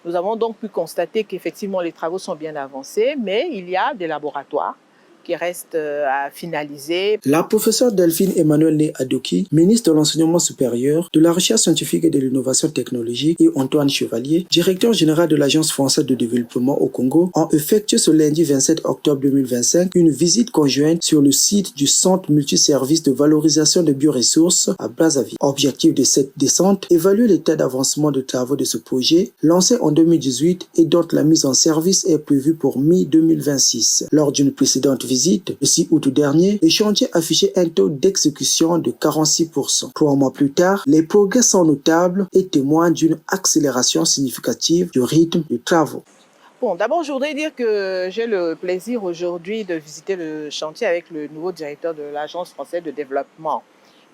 Nous avons donc pu constater qu'effectivement les travaux sont bien avancés, mais il y a des laboratoires qui restent à finaliser. La professeure Delphine Emmanuel Adoki, ministre de l'Enseignement supérieur, de la Recherche scientifique et de l'Innovation technologique, et Antoine Chevalier, directeur général de l'Agence française de développement au Congo, ont effectué ce lundi 27 octobre 2025 une visite conjointe sur le site du Centre multiservice de valorisation de bioressources à Brazzaville. Objectif de cette descente, évaluer l'état d'avancement de travaux de ce projet, lancé en 2018 et dont la mise en service est prévue pour mi-2026. Lors d'une précédente visite, le 6 août dernier, le chantier affichait un taux d'exécution de 46%. 3 mois plus tard, les progrès sont notables et témoignent d'une accélération significative du rythme de travaux. Bon, d'abord, je voudrais dire que j'ai le plaisir aujourd'hui de visiter le chantier avec le nouveau directeur de l'Agence française de développement,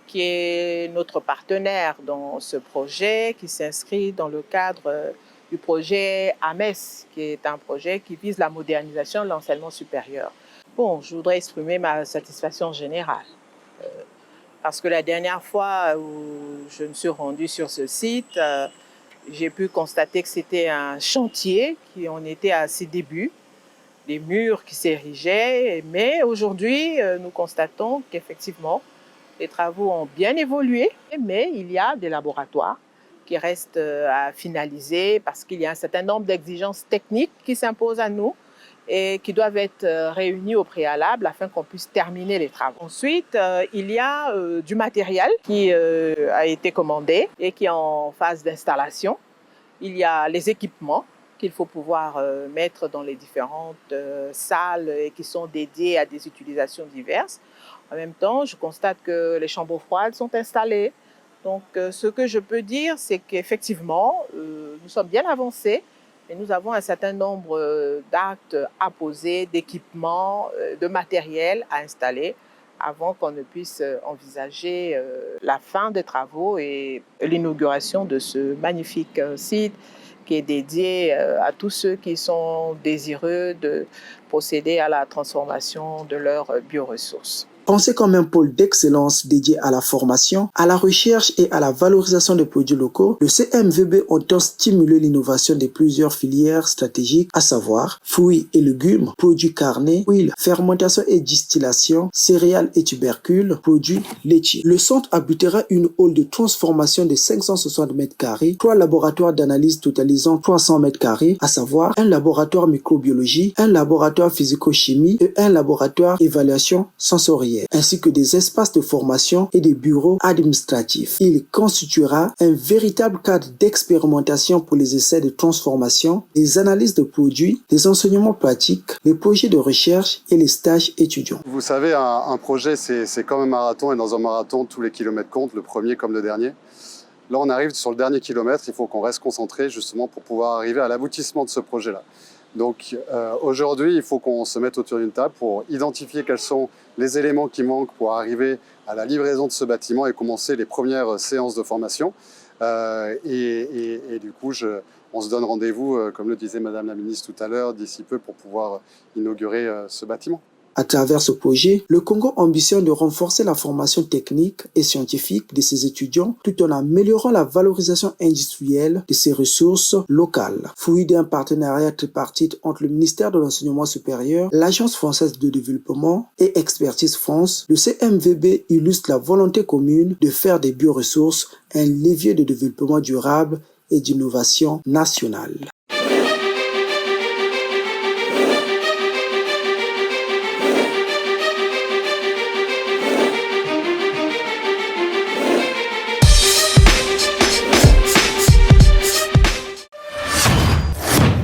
qui est notre partenaire dans ce projet, qui s'inscrit dans le cadre du projet AMES, qui est un projet qui vise la modernisation de l'enseignement supérieur. Bon, je voudrais exprimer ma satisfaction générale, parce que la dernière fois où je me suis rendue sur ce site, j'ai pu constater que c'était un chantier qui en était à ses débuts, des murs qui s'érigeaient, mais aujourd'hui, nous constatons qu'effectivement, les travaux ont bien évolué, mais il y a des laboratoires qui restent à finaliser parce qu'il y a un certain nombre d'exigences techniques qui s'imposent à nous et qui doivent être réunies au préalable afin qu'on puisse terminer les travaux. Ensuite, il y a du matériel qui a été commandé et qui est en phase d'installation. Il y a les équipements qu'il faut pouvoir mettre dans les différentes salles et qui sont dédiées à des utilisations diverses. En même temps, je constate que les chambres froides sont installées. Donc, ce que je peux dire, c'est qu'effectivement, nous sommes bien avancés, mais nous avons un certain nombre d'actes à poser, d'équipements, de matériel à installer avant qu'on ne puisse envisager la fin des travaux et l'inauguration de ce magnifique site qui est dédié à tous ceux qui sont désireux de procéder à la transformation de leurs bioressources. Pensé comme un pôle d'excellence dédié à la formation, à la recherche et à la valorisation des produits locaux, le CMVB entend stimuler l'innovation de plusieurs filières stratégiques, à savoir fruits et légumes, produits carnés, huile, fermentation et distillation, céréales et tubercules, produits laitiers. Le centre abritera une hall de transformation de 560 m², 3 laboratoires d'analyse totalisant 300 m², à savoir un laboratoire microbiologie, un laboratoire physico-chimie et un laboratoire évaluation sensorielle, ainsi que des espaces de formation et des bureaux administratifs. Il constituera un véritable cadre d'expérimentation pour les essais de transformation, les analyses de produits, les enseignements pratiques, les projets de recherche et les stages étudiants. Vous savez, un projet, c'est comme un marathon, et dans un marathon, tous les kilomètres comptent, le premier comme le dernier. Là, on arrive sur le dernier kilomètre, il faut qu'on reste concentré justement pour pouvoir arriver à l'aboutissement de ce projet-là. Donc aujourd'hui, il faut qu'on se mette autour d'une table pour identifier quels sont les éléments qui manquent pour arriver à la livraison de ce bâtiment et commencer les premières séances de formation. Et du coup, on se donne rendez-vous, comme le disait Madame la Ministre tout à l'heure, d'ici peu pour pouvoir inaugurer ce bâtiment. À travers ce projet, le Congo ambitionne de renforcer la formation technique et scientifique de ses étudiants tout en améliorant la valorisation industrielle de ses ressources locales. Fruit d'un partenariat tripartite entre le ministère de l'Enseignement supérieur, l'Agence française de développement et Expertise France, le CMVB illustre la volonté commune de faire des bioressources un levier de développement durable et d'innovation nationale.